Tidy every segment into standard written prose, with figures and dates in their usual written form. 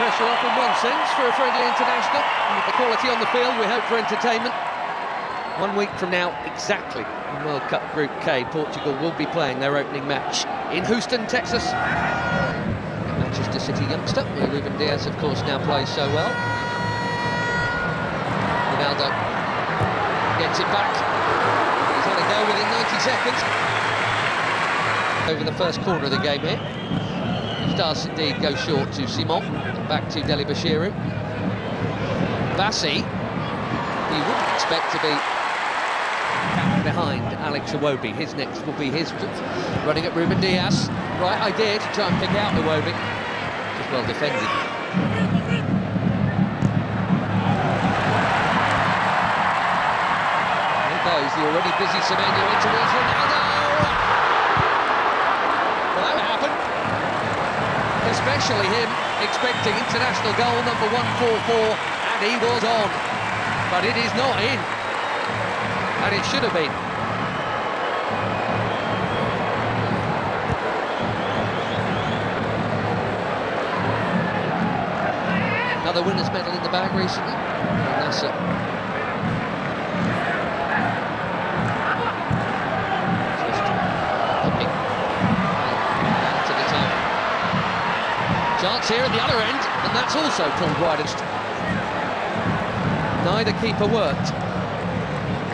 pressure off in one sense for a friendly international. And with the quality on the field, we hope for entertainment. 1 week from now, exactly, in World Cup Group K, Portugal will be playing their opening match in Houston, Texas. Manchester City youngster, where Ruben Dias, of course, now plays so well. Ronaldo gets it back. He's had a go within 90 seconds. Over the first corner of the game here. He does indeed go short to Simon, and back to Deli Bashiru. Bassi, he wouldn't expect to be behind Alex Iwobi. His next will be his running at Ruben Dias. Right idea to try and pick out Iwobi. Just well defended. There goes the already busy Semenyo in towards Ronaldo. Well, that happened. Especially him expecting international goal number 144, and he was on. But it is not in. And it should have been. Another winner's medal in the bag recently. And that's it. Just hopping back to the top. Chance here at the other end, and that's also pulled widest. Neither keeper worked.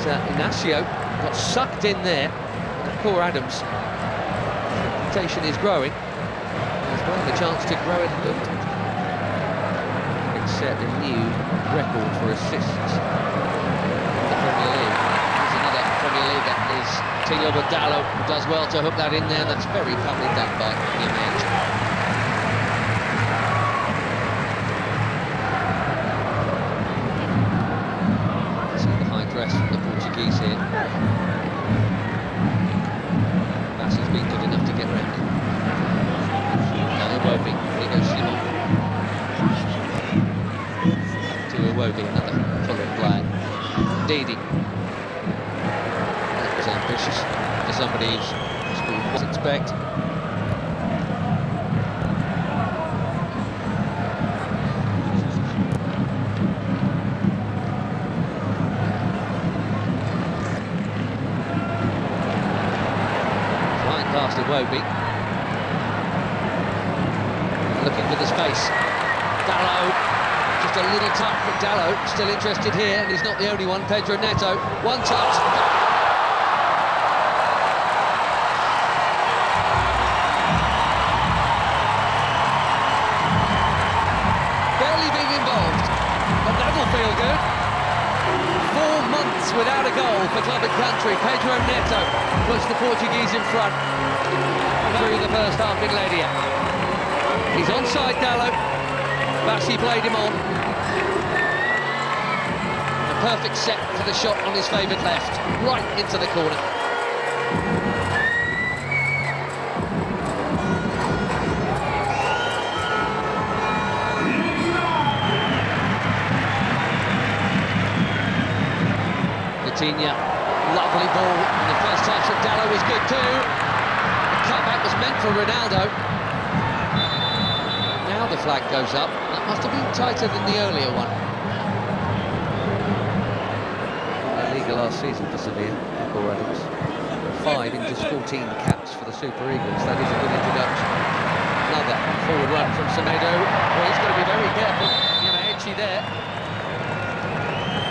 Inacio got sucked in there. Poor Adams. Reputation is growing. As well, the chance to grow it a little. It's set a new record for assists in the Premier League. There's another Premier League that is Tilo Badalo, who does well to hook that in there. That's very cleverly done by Image. From the Portuguese here. Bassi's been good enough to get round it. Now Iwobi, here goes Simon. To Iwobi, another Fulham player. Didi. That was ambitious for somebody who's scored what to expect. Past Iwobi. Looking for the space. Dalot, just a little touch, but Dalot still interested here, and he's not the only one. Pedro Neto, one touch. Barely being involved, but that'll feel good. 4 months without a goal for club and country. Pedro Neto puts the Portuguese in front through the first half in Ledia. He's onside Dalot. Bassi played him on. A perfect set for the shot on his favoured left, right into the corner. Coutinho, lovely ball. And the first touch of Dalot was good too. The cutback was meant for Ronaldo. Now the flag goes up. That must have been tighter than the earlier one. La Liga last season for Sevilla, Paul Adams. 5 in just 14 caps for the Super Eagles. That is a good introduction. Another forward run from Semedo. Well, he's got to be very careful. You know, edgy there.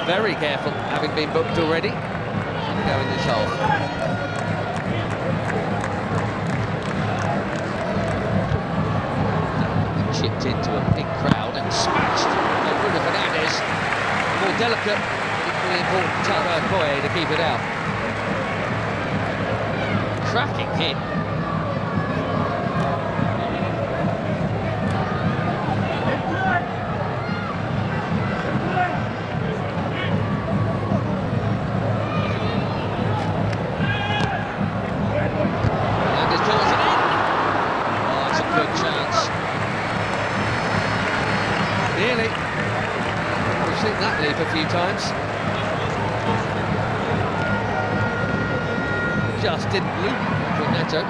Very careful, having been booked already. Go in this half. Chipped into a big crowd and smashed by Bruno Fernandes. More delicate, equally important Taro Koye to keep it out. Cracking hit. Nearly. We've seen that leap a few times. Just didn't loop with Neto.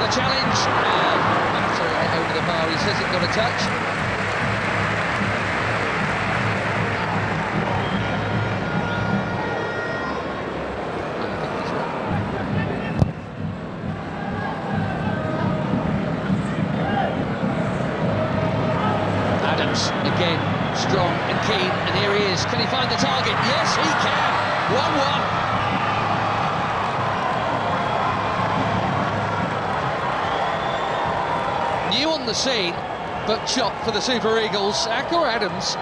a challenge. Battering it over the bar. He says it got a touch. Again, strong and keen, and here he is. Can he find the target? Yes, he can. 1-1. New on the scene, but chopped for the Super Eagles. Akor Adams.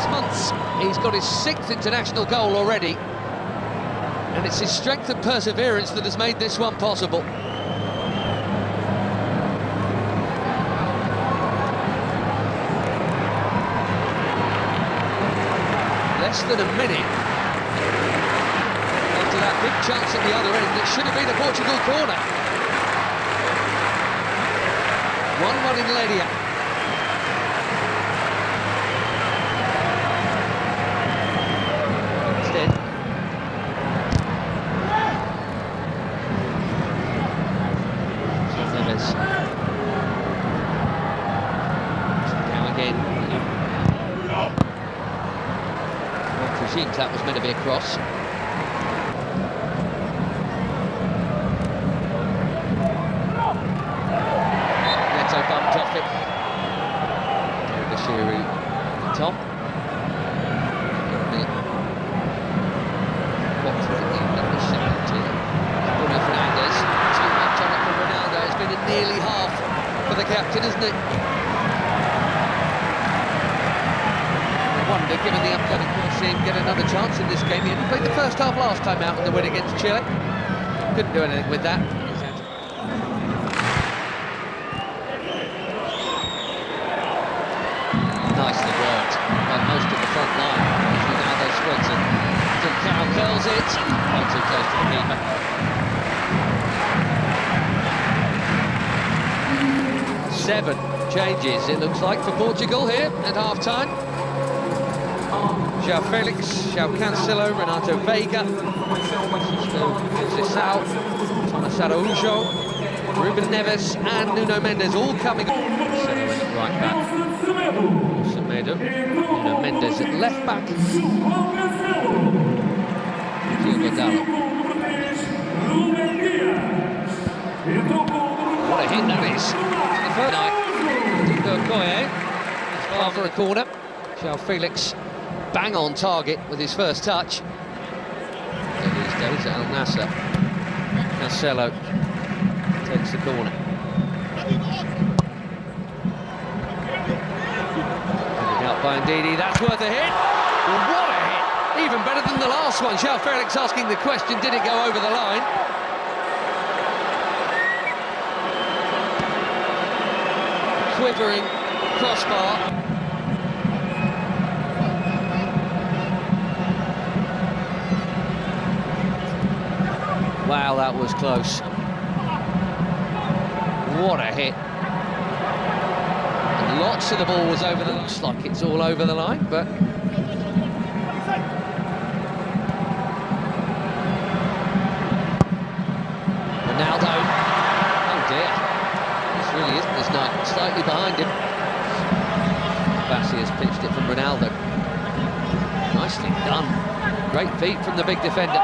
6 months, he's got his 6th international goal already, and it's his strength and perseverance that has made this one possible. Less than a minute after that big chance at the other end, it should have been a Portugal corner. 1-1 in Ledia. Instead, Neves. Now again. Presumes that was meant to be a cross. Neto bumped off it. Bashiru top. Bruno Fernandes. Too much on it for Ronaldo. It's been a nearly half for the captain, isn't it? Wonder, given the upcoming, we'll see him get another chance in this game. He only played the first half last time out in the win against Chile. Couldn't do anything with that. Nicely worked by most of the front line. Ronaldo spreads it. Carroll curls it. Way too close to the keeper. Seven changes, it looks like, for Portugal here at half-time. João Felix, João Cancelo, Renato Veiga, Conceição, Thomas Araújo, Ruben Neves and Nuno Mendes all coming up. Right back, Semedo, Nuno Mendes at left back, Dallo. What a hit that is! The first night, far for a corner. João Felix bang on target with his first touch. These days at Al Nassr. Cancelo takes the corner. Out by Ndidi, that's worth a hit. What a hit! Even better than the last one. João Felix asking the question, did it go over the line? Quivering crossbar. Wow, that was close. What a hit. And lots of the ball was over the line. Looks like it's all over the line, but... Ronaldo. Oh dear. This really isn't this night. Slightly behind him. Bassi has pitched it from Ronaldo. Nicely done. Great feet from the big defender.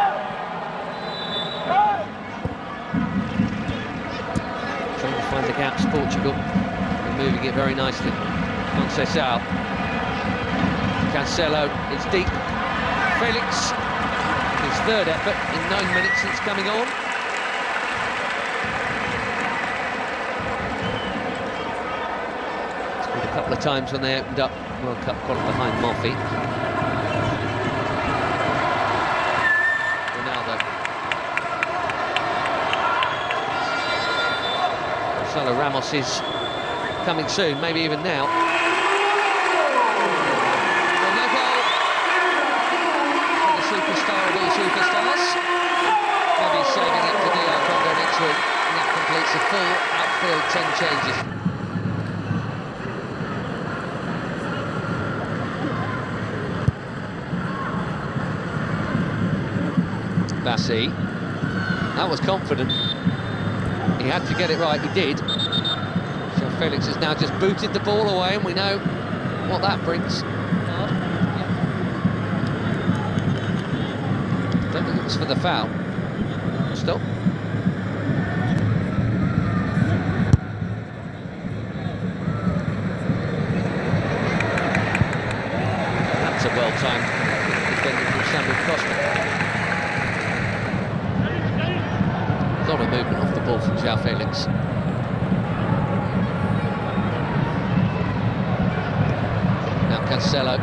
Find the gaps, Portugal, and moving it very nicely. Conceição, Cancelo, it's deep. Felix, his third effort in 9 minutes since coming on. Scored a couple of times when they opened up World Cup quality behind Moffi. Ramos is coming soon, maybe even now. And no goal for the superstar of all superstars. Maybe saving it for DR Congo next week. And that completes a full outfield 10 changes. Bassi. That was confident. He had to get it right, he did. So Felix has now just booted the ball away, and we know what that brings. Don't think it was for the foul. Stop. That's a well-timed defending from Samuel Costa. A lot of movement off the ball from João Felix. Now Cancelo.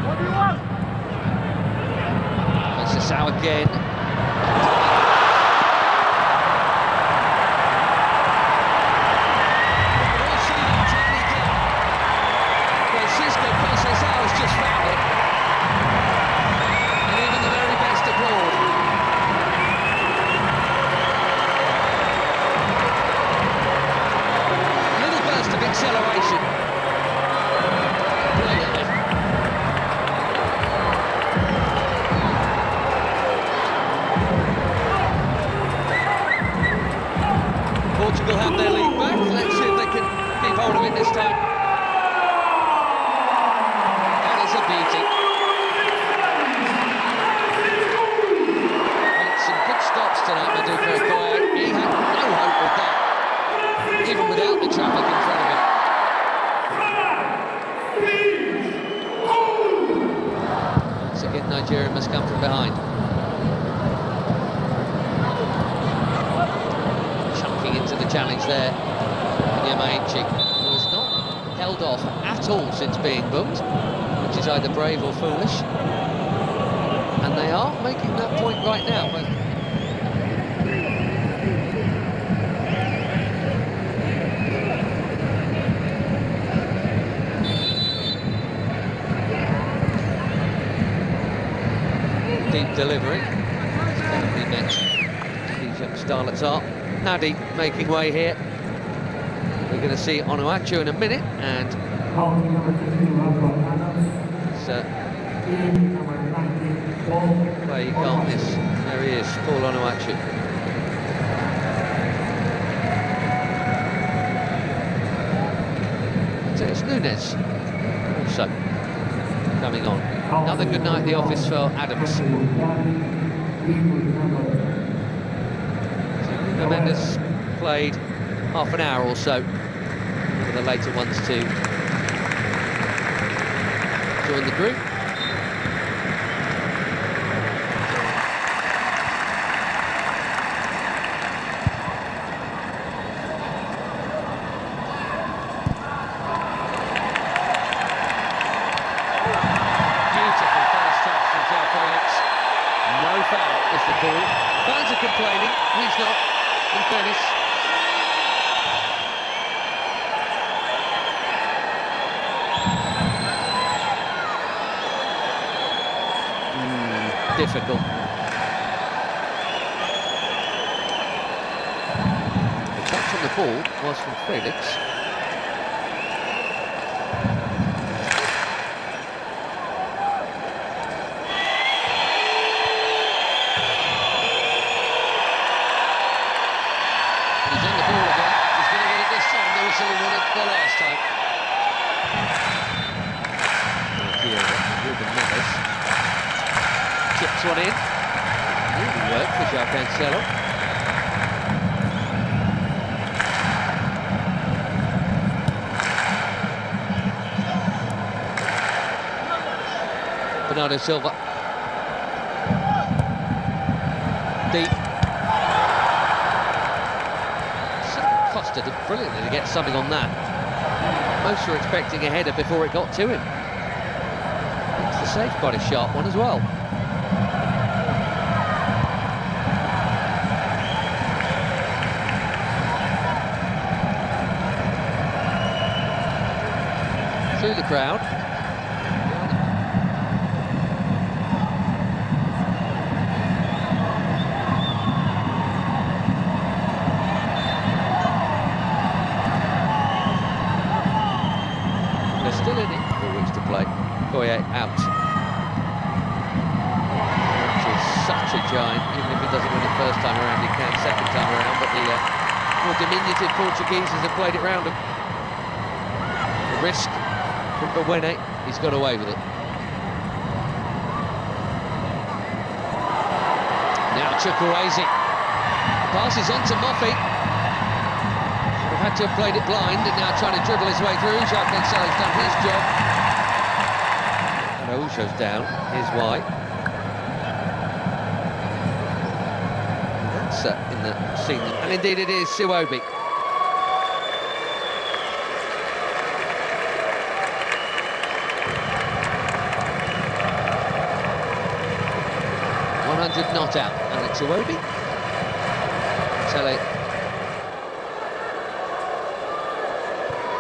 Conceição again. Just found it, and even the very best abroad. A little burst of acceleration. Brilliantly. Portugal have their lead back. Let's see if they can keep hold of it this time. Tonight, Maduka Okoye. He had no hope with that, even without the traffic in front of him. Once again, Nigeria must come from behind. Chunking into the challenge there, Nyamaechi, who has not held off at all since being booked, which is either brave or foolish. And they are making that point right now. Deep delivery. Definitely meant these young starlets are. Nadi making way here. We're going to see Onuachu in a minute, and so where you can't miss. There he is, Paul Onuachu. So it's Nunes also coming on. Another good night at the office for Adams. So Mendes played half an hour or so for the later ones to join the group. Is the call. Fans are complaining, he's not, in fairness. Difficult. The touch on the ball was from Felix. The last time. Chips one in. Really worked for João Cancelo. Bernardo Silva. Deep. Costa did brilliantly to get something on that. Most were expecting a header before it got to him. It's the save, quite a sharp one as well. Through the crowd. Still in it, 4 weeks to play. Okoye out. Which is such a shine. Even if he doesn't win it first time around, he can second time around, but the more diminutive Portugueses have played it round him. The risk from Bewene, he's got away with it. Now Chukwueze. Passes on to Moffey. We've had to have played it blind, and now trying to dribble his way through. Jacques Cancelo's done his job. And Araujo's down. Here's why. That's in the scene, and indeed it is Iwobi. Not out, Alex Iwobi. Tele.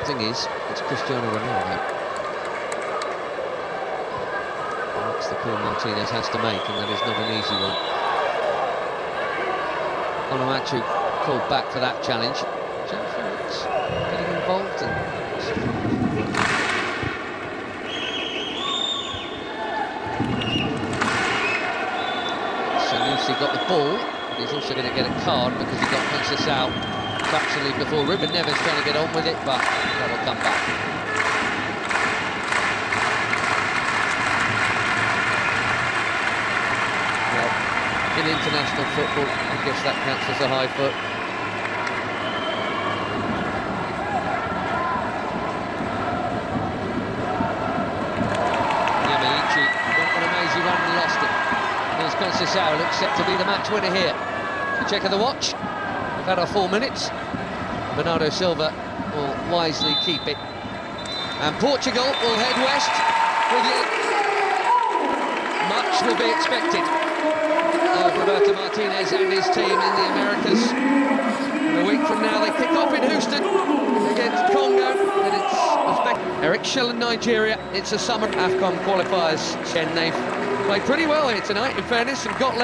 Thing is, it's Cristiano Ronaldo. That's the call Martinez has to make, and that is not an easy one. Onuachu called back for that challenge. Joe Felix getting involved and. He got the ball, but he's also going to get a card because he got Princess out fractionally before. Ruben Neves trying to get on with it, but that'll come back. Well, in international football, I guess that counts as a high foot. Yamaichi went on an amazing run and lost it. Here's Conceição, looks set to be the match winner here. Check of the watch. We've had our 4 minutes. Bernardo Silva will wisely keep it. And Portugal will head west with you. Much will be expected of Roberto Martinez and his team in the Americas. And a week from now they kick off in Houston against Congo. And it's Uzbek. Eric Schell and Nigeria. It's a summer AFCON qualifiers. They've played pretty well here tonight, in fairness, and got left.